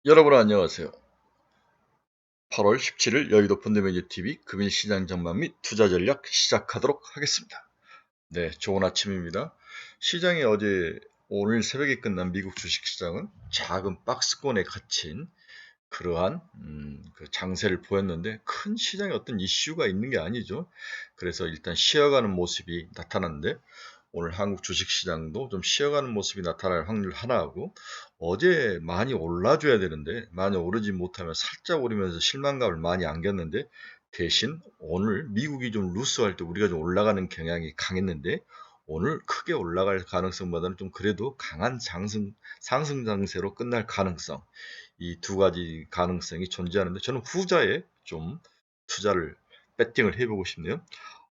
여러분 안녕하세요. 8월 17일 여의도 펀드매니저TV 금일시장 전망 및 투자 전략 시작하도록 하겠습니다. 네, 좋은 아침입니다. 시장이 오늘 새벽에 끝난 미국 주식시장은 작은 박스권에 갇힌 그러한 그 장세를 보였는데 큰 시장에 어떤 이슈가 있는 게 아니죠. 그래서 일단 쉬어가는 모습이 나타났는데 오늘 한국 주식시장도 좀 쉬어가는 모습이 나타날 확률 하나하고 어제 많이 올라줘야 되는데 많이 오르지 못하면 살짝 오르면서 실망감을 많이 안겼는데 대신 오늘 미국이 좀 루스할 때 우리가 좀 올라가는 경향이 강했는데 오늘 크게 올라갈 가능성보다는 좀 그래도 강한 상승 장세로 끝날 가능성 이 두 가지 가능성이 존재하는데 저는 후자에 좀 투자를 배팅을 해보고 싶네요.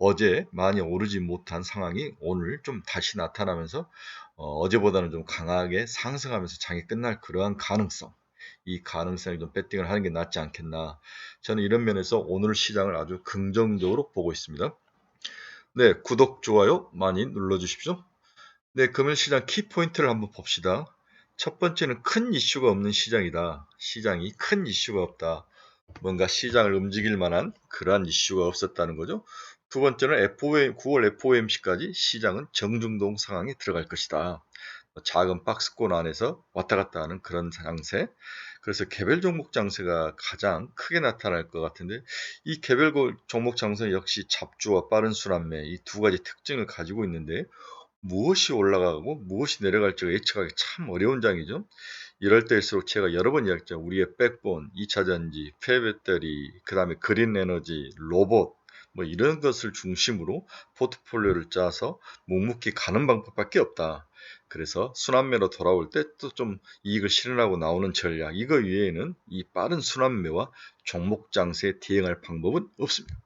어제 많이 오르지 못한 상황이 오늘 좀 다시 나타나면서 어제보다는 좀 강하게 상승하면서 장이 끝날 그러한 가능성, 이 가능성에 좀 배팅을 하는 게 낫지 않겠나. 저는 이런 면에서 오늘 시장을 아주 긍정적으로 보고 있습니다. 네, 구독, 좋아요 많이 눌러주십시오. 네, 금일 시장 키포인트를 한번 봅시다. 첫 번째는 큰 이슈가 없는 시장이다. 시장이 큰 이슈가 없다. 뭔가 시장을 움직일 만한 그러한 이슈가 없었다는 거죠. 두 번째는 9월 FOMC까지 시장은 정중동 상황에 들어갈 것이다. 작은 박스권 안에서 왔다 갔다 하는 그런 장세. 그래서 개별 종목 장세가 가장 크게 나타날 것 같은데 이 개별 종목 장세 역시 잡주와 빠른 순환매 이 두 가지 특징을 가지고 있는데 무엇이 올라가고 무엇이 내려갈지가 예측하기 참 어려운 장이죠. 이럴 때일수록 제가 여러 번 이야기했죠. 우리의 백본, 2차전지, 폐배터리, 그 다음에 그린 에너지, 로봇 뭐 이런 것을 중심으로 포트폴리오를 짜서 묵묵히 가는 방법밖에 없다. 그래서 순환매로 돌아올 때 또 좀 이익을 실현하고 나오는 전략 이거 외에는 이 빠른 순환매와 종목 장세에 대응할 방법은 없습니다.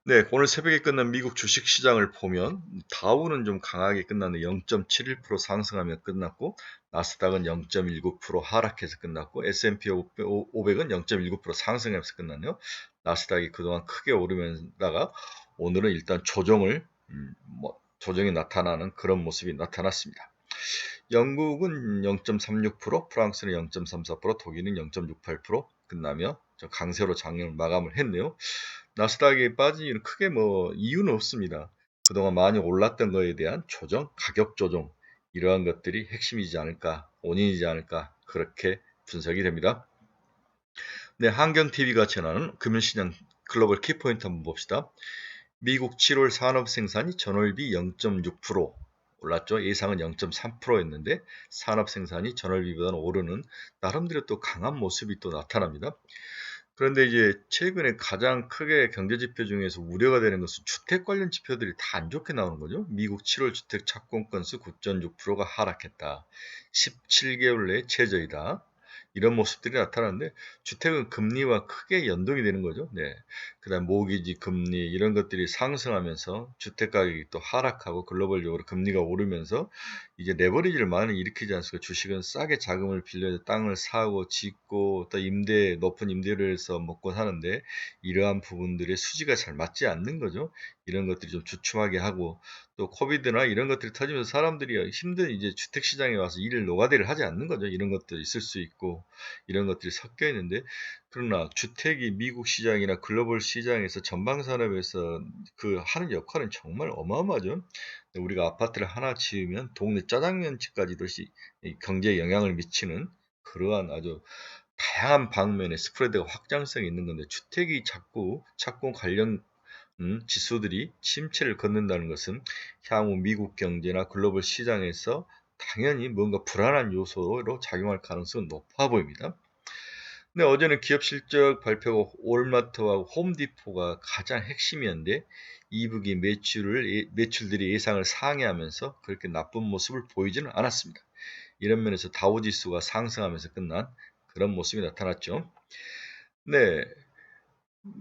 네, 오늘 새벽에 끝난 미국 주식시장을 보면 다우는 좀 강하게 끝났는데 0.71% 상승하며 끝났고 나스닥은 0.19% 하락해서 끝났고 S&P 500은 0.19% 상승하면서 끝났네요. 나스닥이 그동안 크게 오르면다가 오늘은 일단 조정이 나타나는 그런 모습이 나타났습니다. 영국은 0.36%, 프랑스는 0.34%, 독일은 0.68% 끝나며 강세로 장을 마감을 했네요. 나스닥이 빠진 이유는 크게 이유는 없습니다. 그동안 많이 올랐던 거에 대한 가격 조정 이러한 것들이 핵심이지 않을까, 원인이지 않을까 그렇게 분석이 됩니다. 네, 한경TV가 전하는 금융시장 글로벌 키포인트 한번 봅시다. 미국 7월 산업생산이 전월비 0.6% 올랐죠. 예상은 0.3%였는데 산업생산이 전월비보다는 오르는 나름대로 또 강한 모습이 또 나타납니다. 그런데 이제 최근에 가장 크게 경제지표 중에서 우려가 되는 것은 주택 관련 지표들이 다 안 좋게 나오는 거죠. 미국 7월 주택 착공 건수 9.6%가 하락했다. 17개월 내에 최저이다. 이런 모습들이 나타나는데 주택은 금리와 크게 연동이 되는 거죠. 네. 그다음 모기지 금리 이런 것들이 상승하면서 주택 가격이 또 하락하고 글로벌적으로 금리가 오르면서 이제 레버리지를 많이 일으키지 않습니까? 주식은 싸게 자금을 빌려서 땅을 사고 짓고 또 높은 임대료를 해서 먹고 사는데 이러한 부분들의 수지가 잘 맞지 않는 거죠. 이런 것들이 좀 주춤하게 하고 또 코비드나 이런 것들이 터지면서 사람들이 힘든 이제 주택 시장에 와서 일을 노가다를 하지 않는 거죠. 이런 것도 있을 수 있고 이런 것들이 섞여 있는데 그러나 주택이 미국 시장이나 글로벌 시장에서 전방 산업에서 그 하는 역할은 정말 어마어마하죠. 우리가 아파트를 하나 지으면 동네 짜장면집까지도 경제에 영향을 미치는 그러한 아주 다양한 방면의 스프레드가 확장성이 있는 건데 주택이 자꾸 착공 관련 지수들이 침체를 걷는다는 것은 향후 미국 경제나 글로벌 시장에서 당연히 뭔가 불안한 요소로 작용할 가능성은 높아 보입니다. 근데 어제는 기업 실적 발표가 월마트와 홈디포가 가장 핵심이었는데 이북이 매출들이 예상을 상회하면서 그렇게 나쁜 모습을 보이지는 않았습니다. 이런 면에서 다우지수가 상승하면서 끝난 그런 모습이 나타났죠. 네,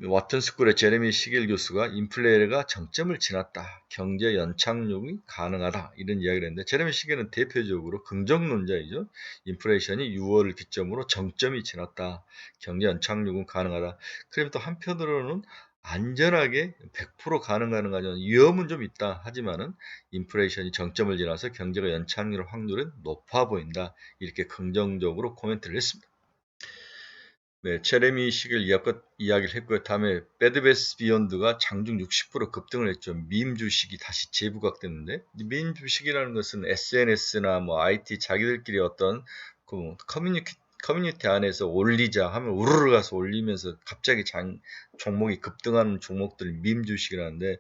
와튼스쿨의 제레미 시겔 교수가 인플레가 정점을 지났다. 경제 연착륙이 가능하다. 이런 이야기를 했는데 제레미 시겔은 대표적으로 긍정론자이죠. 인플레이션이 6월을 기점으로 정점이 지났다. 경제 연착륙은 가능하다. 그럼 또 한편으로는 안전하게 100% 가능한 위험은 좀 있다 하지만은 인플레이션이 정점을 지나서 경제가 연착륙할 확률은 높아 보인다. 이렇게 긍정적으로 코멘트를 했습니다. 네, 제레미 시겔 이야기를 했고요. 다음에 배드베스 비욘드가 장중 60% 급등을 했죠. 밈 주식이 다시 재부각됐는데, 밈 주식이라는 것은 SNS나 뭐 IT 자기들끼리 어떤 그 커뮤니티 안에서 올리자 하면 우르르 가서 올리면서 갑자기 종목이 급등하는 종목들이 밈 주식이라는데,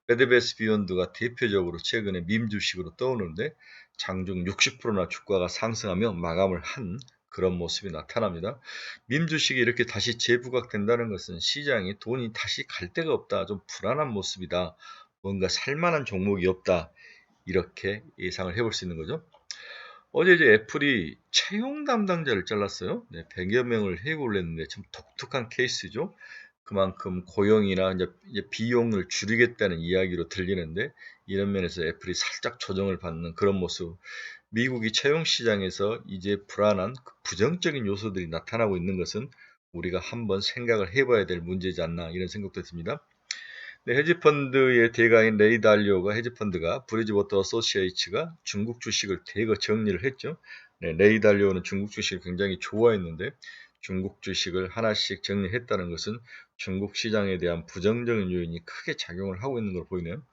배드베스 비욘드가 대표적으로 최근에 밈 주식으로 떠오르는데 장중 60%나 주가가 상승하며 마감을 한 그런 모습이 나타납니다. 밈 주식이 이렇게 다시 재부각된다는 것은 시장이 돈이 다시 갈 데가 없다. 좀 불안한 모습이다. 뭔가 살만한 종목이 없다. 이렇게 예상을 해볼 수 있는 거죠. 어제 이제 애플이 채용 담당자를 잘랐어요. 네, 100여 명을 해고를 했는데 참 독특한 케이스죠. 그만큼 고용이나 이제 비용을 줄이겠다는 이야기로 들리는데 이런 면에서 애플이 살짝 조정을 받는 그런 모습. 미국이 채용 시장에서 이제 불안한 부정적인 요소들이 나타나고 있는 것은 우리가 한번 생각을 해봐야 될 문제지 않나 이런 생각도 듭니다. 네, 헤지펀드의 대가인 레이 달리오가 헤지펀드가 브리지워터 어소시에이츠가 중국 주식을 대거 정리를 했죠. 네, 레이 달리오는 중국 주식을 굉장히 좋아했는데 중국 주식을 하나씩 정리했다는 것은 중국 시장에 대한 부정적인 요인이 크게 작용을 하고 있는 걸 보이네요.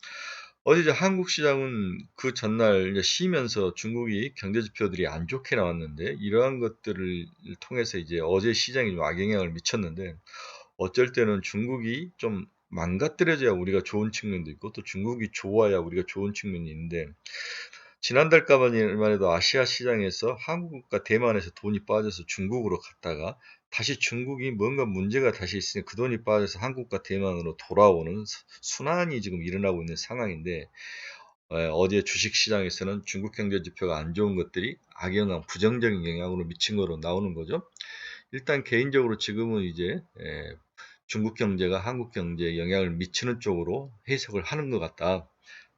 어제 이제 한국 시장은 그 전날 이제 쉬면서 중국이 경제 지표들이 안 좋게 나왔는데 이러한 것들을 통해서 이제 어제 시장에 좀 악영향을 미쳤는데 어쩔 때는 중국이 좀 망가뜨려져야 우리가 좋은 측면도 있고 또 중국이 좋아야 우리가 좋은 측면이 있는데 지난달까만 해도 아시아 시장에서 한국과 대만에서 돈이 빠져서 중국으로 갔다가 다시 중국이 뭔가 문제가 다시 있으니 그 돈이 빠져서 한국과 대만으로 돌아오는 순환이 지금 일어나고 있는 상황인데 어제 주식시장에서는 중국 경제 지표가 안 좋은 것들이 악영향, 부정적인 영향으로 미친 거로 나오는 거죠. 일단 개인적으로 지금은 이제 중국 경제가 한국 경제에 영향을 미치는 쪽으로 해석을 하는 것 같다.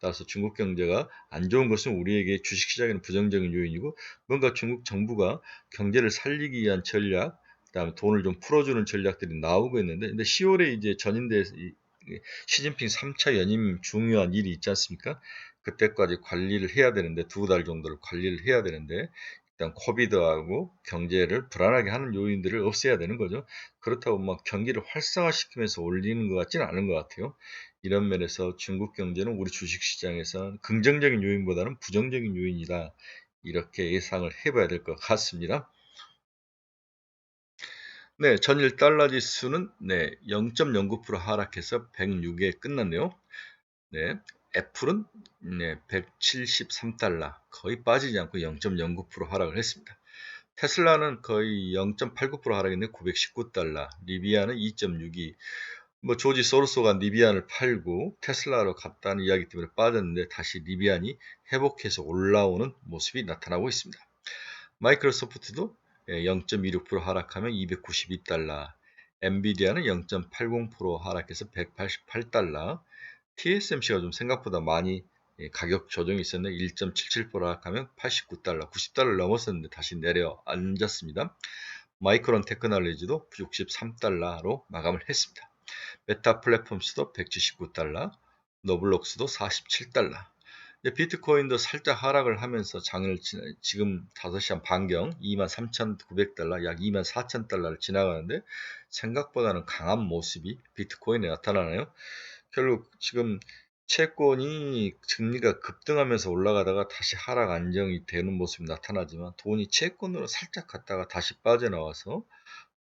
따라서 중국 경제가 안 좋은 것은 우리에게 주식시장에는 부정적인 요인이고 뭔가 중국 정부가 경제를 살리기 위한 전략, 그다음에 돈을 좀 풀어주는 전략들이 나오고 있는데 근데 10월에 이제 전인대 시진핑 3차 연임 중요한 일이 있지 않습니까? 그때까지 관리를 해야 되는데 2달 정도를 관리를 해야 되는데 일단 코비드하고 경제를 불안하게 하는 요인들을 없애야 되는 거죠. 그렇다고 막 경기를 활성화시키면서 올리는 것 같지는 않은 것 같아요. 이런 면에서 중국 경제는 우리 주식시장에서 긍정적인 요인보다는 부정적인 요인이다. 이렇게 예상을 해봐야 될 것 같습니다. 네, 전일 달러 지수는 네, 0.09% 하락해서 106에 끝났네요. 네, 애플은 네, 173달러 거의 빠지지 않고 0.09% 하락을 했습니다. 테슬라는 거의 0.89% 하락했는데 919달러, 리비아는 2.62. 뭐 조지 소로소가 리비안을 팔고 테슬라로 갔다는 이야기 때문에 빠졌는데 다시 리비안이 회복해서 올라오는 모습이 나타나고 있습니다. 마이크로소프트도 0.26% 하락하면 292달러, 엔비디아는 0.80% 하락해서 188달러, TSMC가 좀 생각보다 많이 가격 조정이 있었는데 1.77% 하락하면 89달러, 90달러를 넘었었는데 다시 내려앉았습니다. 마이크론 테크놀로지도 63달러로 마감을 했습니다. 메타 플랫폼스도 179달러, 노블록스도 47달러. 비트코인도 살짝 하락을 하면서 장을 지금 5시간 반경 23,900달러, 약 24,000달러를 지나가는데 생각보다는 강한 모습이 비트코인에 나타나나요? 결국 지금 채권이 금리가 급등하면서 올라가다가 다시 하락 안정이 되는 모습이 나타나지만 돈이 채권으로 살짝 갔다가 다시 빠져나와서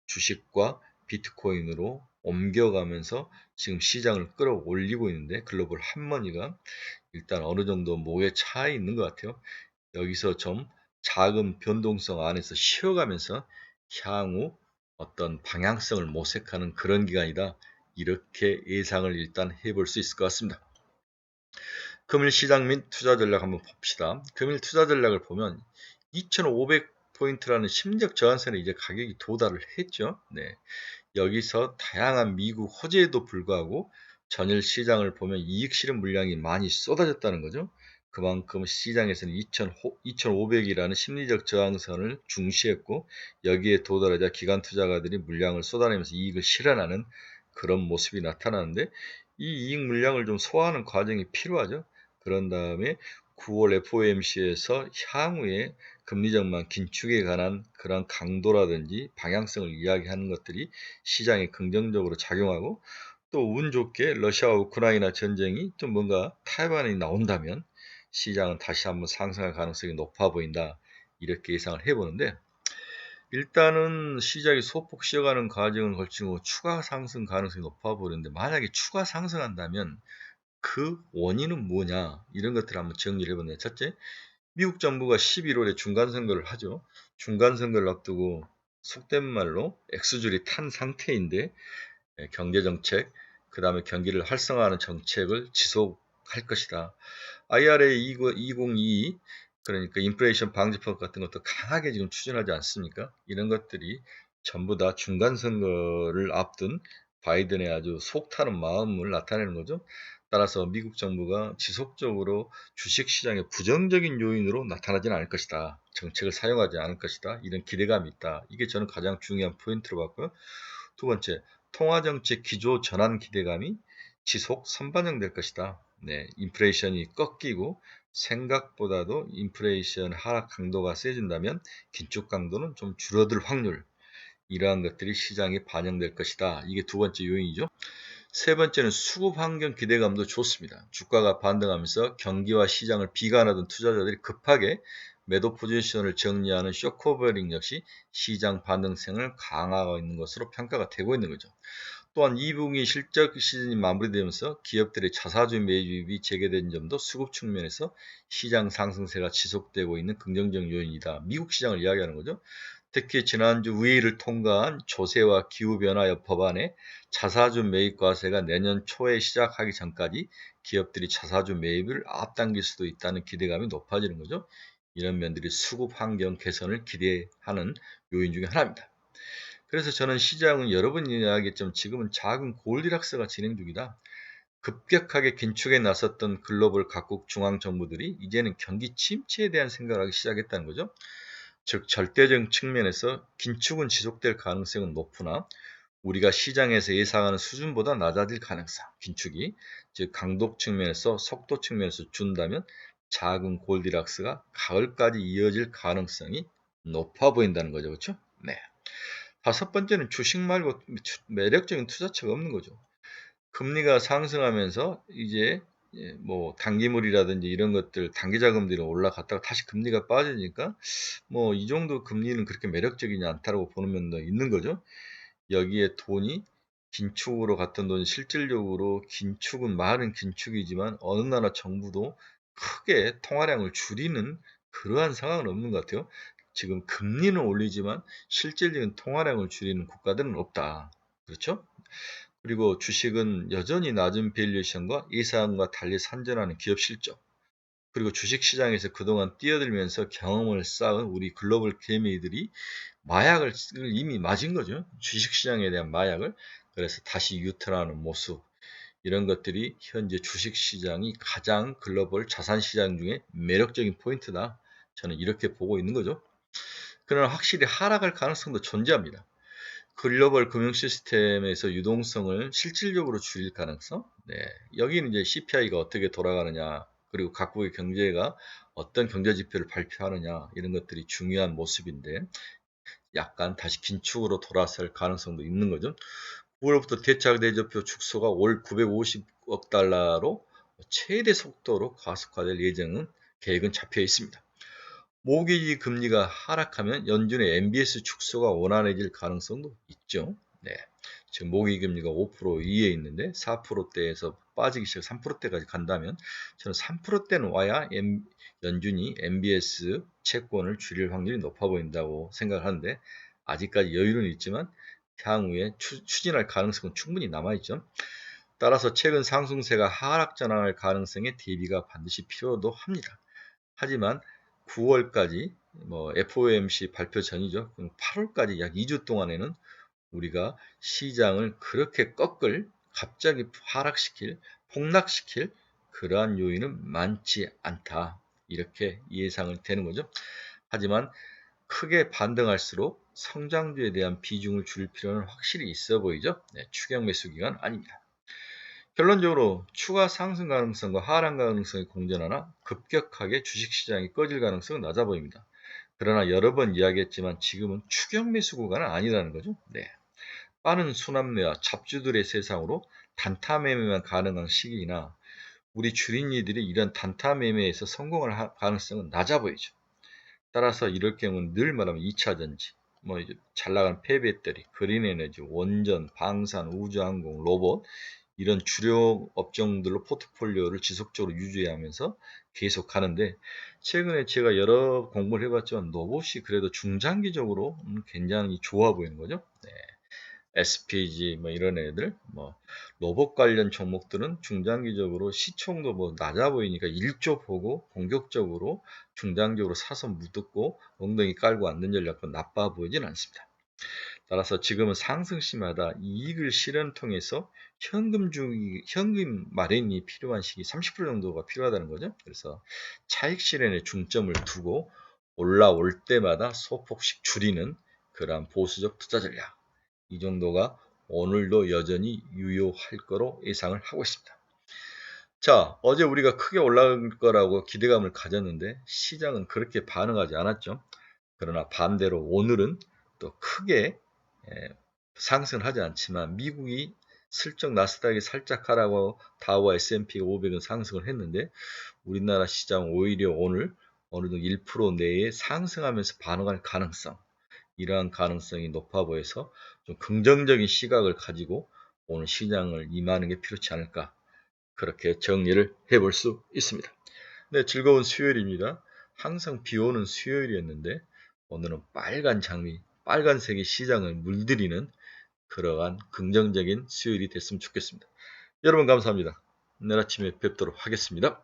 주식과 비트코인으로 옮겨가면서 지금 시장을 끌어올리고 있는데 글로벌 한머니가 일단 어느 정도 목에 차 있는 것 같아요. 여기서 좀 작은 변동성 안에서 쉬어가면서 향후 어떤 방향성을 모색하는 그런 기간이다. 이렇게 예상을 일단 해볼 수 있을 것 같습니다. 금일 시장 및 투자 전략 한번 봅시다. 금일 투자 전략을 보면 2,500포인트라는 심리적 저항선에 이제 가격이 도달을 했죠. 네. 여기서 다양한 미국 호재에도 불구하고 전일 시장을 보면 이익 실현 물량이 많이 쏟아졌다는 거죠. 그만큼 시장에서는 2,500이라는 심리적 저항선을 중시했고 여기에 도달하자 기관 투자가들이 물량을 쏟아내면서 이익을 실현하는 그런 모습이 나타나는데 이 이익 물량을 좀 소화하는 과정이 필요하죠. 그런 다음에 9월 FOMC에서 향후에 금리 전망 긴축에 관한 그런 강도라든지 방향성을 이야기하는 것들이 시장에 긍정적으로 작용하고 또 운 좋게 러시아와 우크라이나 전쟁이 좀 뭔가 타이완이 나온다면 시장은 다시 한번 상승할 가능성이 높아 보인다. 이렇게 예상을 해보는데 일단은 시장이 소폭 쉬어가는 과정을 걸치고 추가 상승 가능성이 높아 보이는데 만약에 추가 상승한다면 그 원인은 뭐냐 이런 것들을 한번 정리를 해보는데 첫째, 미국 정부가 11월에 중간선거를 하죠. 중간선거를 앞두고 속된 말로 액수줄이 탄 상태인데 경제정책, 그 다음에 경기를 활성화하는 정책을 지속할 것이다. IRA 2022 그러니까 인플레이션 방지법 같은 것도 강하게 지금 추진하지 않습니까? 이런 것들이 전부 다 중간선거를 앞둔 바이든의 아주 속타는 마음을 나타내는 거죠. 따라서 미국 정부가 지속적으로 주식시장의 부정적인 요인으로 나타나지는 않을 것이다. 정책을 사용하지 않을 것이다. 이런 기대감이 있다. 이게 저는 가장 중요한 포인트로 봤고요. 두 번째, 통화정책 기조 전환 기대감이 지속 선반영될 것이다. 네, 인플레이션이 꺾이고 생각보다도 인플레이션 하락 강도가 세진다면 긴축 강도는 좀 줄어들 확률, 이러한 것들이 시장에 반영될 것이다. 이게 두 번째 요인이죠. 세 번째는 수급 환경 기대감도 좋습니다. 주가가 반등하면서 경기와 시장을 비관하던 투자자들이 급하게 매도 포지션을 정리하는 쇼커버링 역시 시장 반등성을 강화하고 있는 것으로 평가가 되고 있는 거죠. 또한 2분기 실적 시즌이 마무리되면서 기업들의 자사주 매입이 재개된 점도 수급 측면에서 시장 상승세가 지속되고 있는 긍정적 요인이다. 미국 시장을 이야기하는 거죠. 특히 지난주 의회를 통과한 조세와 기후변화 법안에 자사주 매입 과세가 내년 초에 시작하기 전까지 기업들이 자사주 매입을 앞당길 수도 있다는 기대감이 높아지는 거죠. 이런 면들이 수급 환경 개선을 기대하는 요인 중에 하나입니다. 그래서 저는 시장은 여러 번 이야기했지만 지금은 작은 골디락스가 진행 중이다. 급격하게 긴축에 나섰던 글로벌 각국 중앙정부들이 이제는 경기 침체에 대한 생각을 하기 시작했다는 거죠. 즉 절대적 측면에서 긴축은 지속될 가능성은 높으나 우리가 시장에서 예상하는 수준보다 낮아질 가능성, 긴축이 즉 강도 측면에서 속도 측면에서 준다면 작은 골디락스가 가을까지 이어질 가능성이 높아 보인다는 거죠. 그렇죠? 네. 다섯 번째는 주식 말고 매력적인 투자처가 없는 거죠. 금리가 상승하면서 이제 뭐 단기물이라든지 이런 것들 단기 자금들이 올라갔다가 다시 금리가 빠지니까 뭐 이 정도 금리는 그렇게 매력적이지 않다라고 보는 면도 있는 거죠. 여기에 돈이 긴축으로 갔던 돈이 실질적으로 긴축은 말은 긴축이지만 어느 나라 정부도 크게 통화량을 줄이는 그러한 상황은 없는 것 같아요. 지금 금리는 올리지만 실질적인 통화량을 줄이는 국가들은 없다. 그렇죠? 그리고 주식은 여전히 낮은 밸류에이션과 예상과 달리 선전하는 기업 실적, 그리고 주식시장에서 그동안 뛰어들면서 경험을 쌓은 우리 글로벌 개미들이 마약을 이미 맞은 거죠. 주식시장에 대한 마약을. 그래서 다시 유턴하는 모습. 이런 것들이 현재 주식시장이 가장 글로벌 자산시장 중에 매력적인 포인트다. 저는 이렇게 보고 있는 거죠. 그러나 확실히 하락할 가능성도 존재합니다. 글로벌 금융 시스템에서 유동성을 실질적으로 줄일 가능성? 네. 여기는 이제 CPI가 어떻게 돌아가느냐, 그리고 각국의 경제가 어떤 경제 지표를 발표하느냐, 이런 것들이 중요한 모습인데, 약간 다시 긴축으로 돌아설 가능성도 있는 거죠. 9월부터 대차 대조표 축소가 올 950억 달러로 최대 속도로 가속화될 예정은 계획은 잡혀 있습니다. 모기지 금리가 하락하면 연준의 MBS 축소가 원활해질 가능성도 있죠. 네. 지금 모기지 금리가 5% 이에 있는데 4%대에서 빠지기 시작 3%대까지 간다면 저는 3%대는 와야 연준이 MBS 채권을 줄일 확률이 높아 보인다고 생각하는데 아직까지 여유는 있지만 향후에 추진할 가능성은 충분히 남아있죠. 따라서 최근 상승세가 하락 전환할 가능성에 대비가 반드시 필요도 합니다. 하지만 9월까지 뭐 FOMC 발표 전이죠. 8월까지 약 2주 동안에는 우리가 시장을 그렇게 갑자기 하락시킬, 폭락시킬 그러한 요인은 많지 않다. 이렇게 예상을 되는 거죠. 하지만 크게 반등할수록 성장주에 대한 비중을 줄일 필요는 확실히 있어 보이죠. 네, 추격 매수 기간 아닙니다. 결론적으로 추가 상승 가능성과 하락 가능성이 공존하나 급격하게 주식시장이 꺼질 가능성은 낮아 보입니다. 그러나 여러 번 이야기했지만 지금은 추격 매수 구간은 아니라는 거죠. 네. 빠른 순환매와 잡주들의 세상으로 단타 매매만 가능한 시기이나 우리 주린이들이 이런 단타 매매에서 성공할 가능성은 낮아 보이죠. 따라서 이럴 경우는 늘 말하면 2차전지, 뭐 이제 잘 나가는 폐배터리, 그린에너지, 원전, 방산, 우주항공, 로봇 이런 주력 업종들로 포트폴리오를 지속적으로 유지하면서 계속 가는데 최근에 제가 여러 공부를 해봤지만 로봇이 그래도 중장기적으로 굉장히 좋아 보이는 거죠. 네. SPG 뭐 이런 애들 뭐 로봇 관련 종목들은 중장기적으로 시총도 뭐 낮아 보이니까 1조 보고 공격적으로 중장기적으로 사서 묻고 엉덩이 깔고 앉는 전략도 나빠 보이진 않습니다. 따라서 지금은 상승 시마다 이익을 실현 통해서 현금 마련이 필요한 시기 30% 정도가 필요하다는 거죠. 그래서 차익 실현에 중점을 두고 올라올 때마다 소폭씩 줄이는 그러한 보수적 투자 전략. 이 정도가 오늘도 여전히 유효할 거로 예상을 하고 있습니다. 자, 어제 우리가 크게 올라갈 거라고 기대감을 가졌는데 시장은 그렇게 반응하지 않았죠. 그러나 반대로 오늘은 또 크게 상승을 하지 않지만 미국이 슬쩍 나스닥이 살짝 하라고 다우와 S&P 500은 상승을 했는데 우리나라 시장 오히려 오늘 어느 정도 1% 내에 상승하면서 반응할 가능성 이러한 가능성이 높아 보여서 좀 긍정적인 시각을 가지고 오늘 시장을 임하는 게 필요치 않을까 그렇게 정리를 해볼 수 있습니다. 네, 즐거운 수요일입니다. 항상 비 오는 수요일이었는데 오늘은 빨간 장미, 빨간색이 시장을 물들이는 그러한 긍정적인 수요일이 됐으면 좋겠습니다. 여러분 감사합니다. 내일 아침에 뵙도록 하겠습니다.